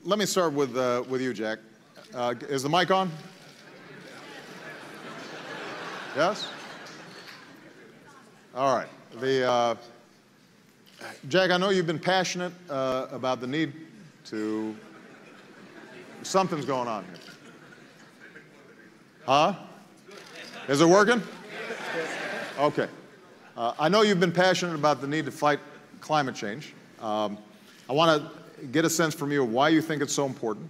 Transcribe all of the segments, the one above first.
let me start with you, Jack. Is the mic on? Yes? All right. Jack, I know you've been passionate about the need to... Something's going on here. Huh? Is it working? Okay. I know you've been passionate about the need to fight climate change. I want to get a sense from you of why you think it's so important.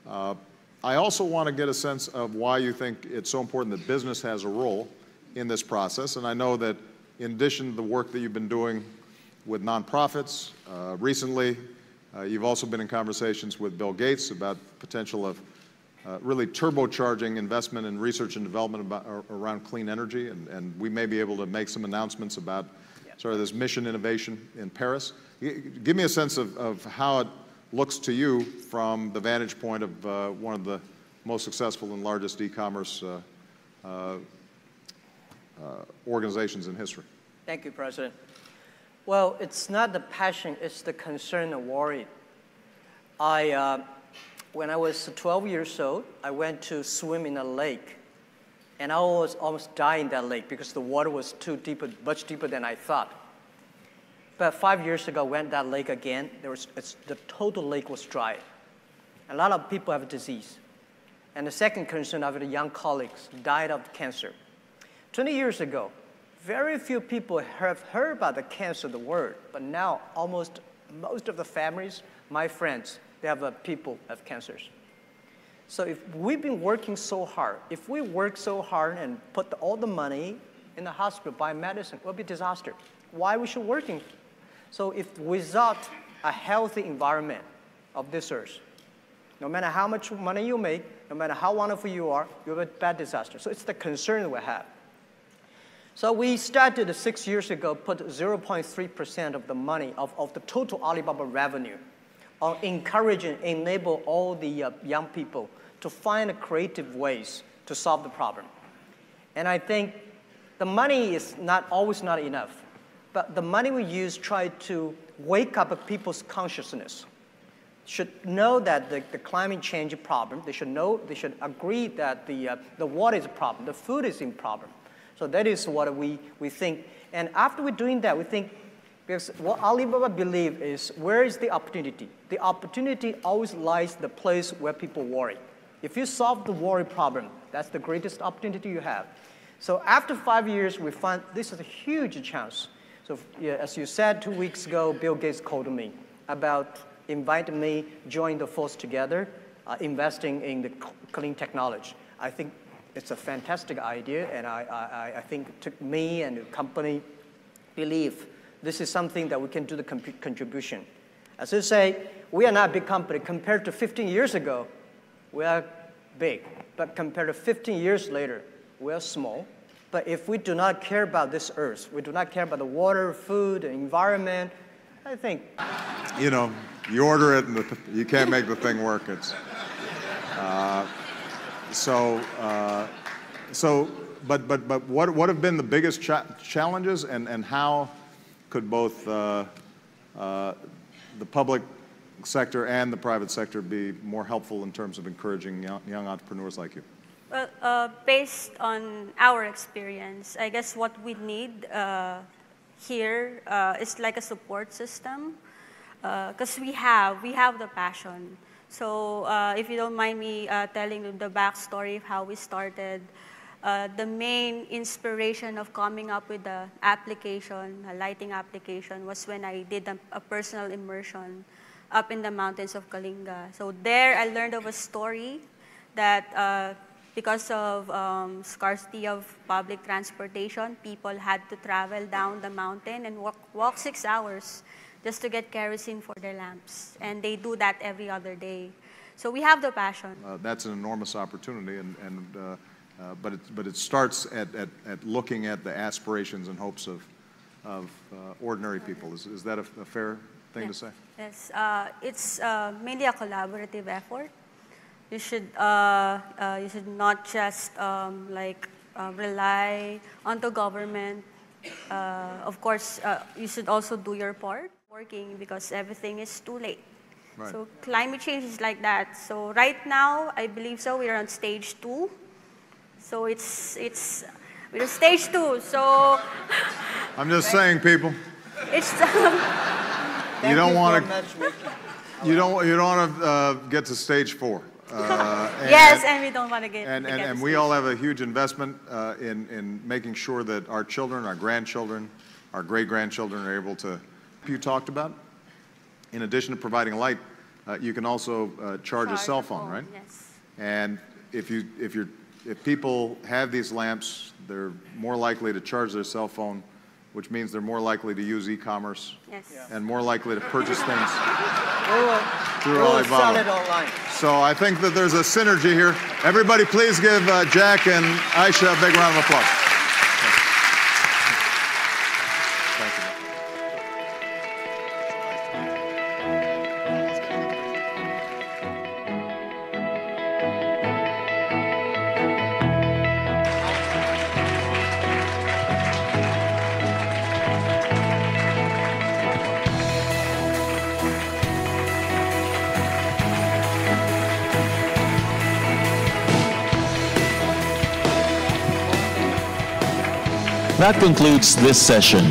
I also want to get a sense of why you think it's so important that business has a role in this process. And I know that in addition to the work that you've been doing with nonprofits, recently you've also been in conversations with Bill Gates about potential of really turbocharging investment in research and development around clean energy, and we may be able to make some announcements about sort of this mission innovation in Paris. Give me a sense of how it looks to you from the vantage point of one of the most successful and largest e-commerce organizations in history. Thank you, President. Well, it's not the passion, it's the concern and worry. When I was 12 years old, I went to swim in a lake. And I was almost dying in that lake because the water was too deep, much deeper than I thought. But 5 years ago, I went to that lake again. The total lake was dry. A lot of people have disease. And the second concern, I have young colleagues died of cancer. 20 years ago, very few people have heard about the cancer, the word. But now, most of the families, my friends, they have people have cancers. So if we've been working so hard, if we work so hard and put all the money in the hospital, buy medicine, it will be a disaster. Why we should working? So if without a healthy environment of this earth, no matter how much money you make, no matter how wonderful you are, you have a bad disaster. So it's the concern we have. So we started 6 years ago, put 0.3% of the money of the total Alibaba revenue on encouraging, enable all the young people to find creative ways to solve the problem. And I think the money is always not enough, but the money we use try to wake up people's consciousness. Should know that the climate change is a problem. They should agree that the water is a problem, the food is a problem. So that is what we think. And after we're doing that, we think, because what Alibaba believes is, where is the opportunity? The opportunity always lies the place where people worry. If you solve the worry problem, that's the greatest opportunity you have. So after 5 years, we found this is a huge chance. So as you said 2 weeks ago, Bill Gates called me about inviting me, join the force together, investing in the clean technology. I think it's a fantastic idea, and I think it took me and the company believe this is something that we can do the contribution. As I say, we are not a big company. Compared to 15 years ago, we are big. But compared to 15 years later, we are small. But if we do not care about this earth, we do not care about the water, food, the environment, I think. You know, you order it and you can't make the thing work. But what have been the biggest challenges, and how could both the public sector and the private sector be more helpful in terms of encouraging young entrepreneurs like you? Well, based on our experience, I guess what we need here is like a support system, because we have the passion. So if you don't mind me telling you the backstory of how we started, the main inspiration of coming up with the application, a lighting application, was when I did a personal immersion up in the mountains of Kalinga. So there I learned of a story that because of scarcity of public transportation, people had to travel down the mountain and walk 6 hours just to get kerosene for their lamps. And they do that every other day. So we have the passion. That's an enormous opportunity, but it starts at looking at the aspirations and hopes of ordinary people. Is that a fair thing to say? Yes, it's mainly a collaborative effort. You should not just rely on the government. Of course, you should also do your part, working, because everything is too late. Right. So climate change is like that. So right now, I believe so, we're on stage 2. So we're stage 2, so. I'm just saying, people. It's You don't want to get to stage 4. yes, and we don't want to get. And we all have a huge investment in making sure that our children, our grandchildren, our great-grandchildren are able to. You talked about. In addition to providing light, you can also charge a cell phone, right? Yes. And if people have these lamps, they're more likely to charge their cell phone, which means they're more likely to use e-commerce. Yes. And more likely to purchase things through We'll Alibaba. sell it online. So I think that there's a synergy here. Everybody please give Jack and Aisha a big round of applause. Thank you. That concludes this session.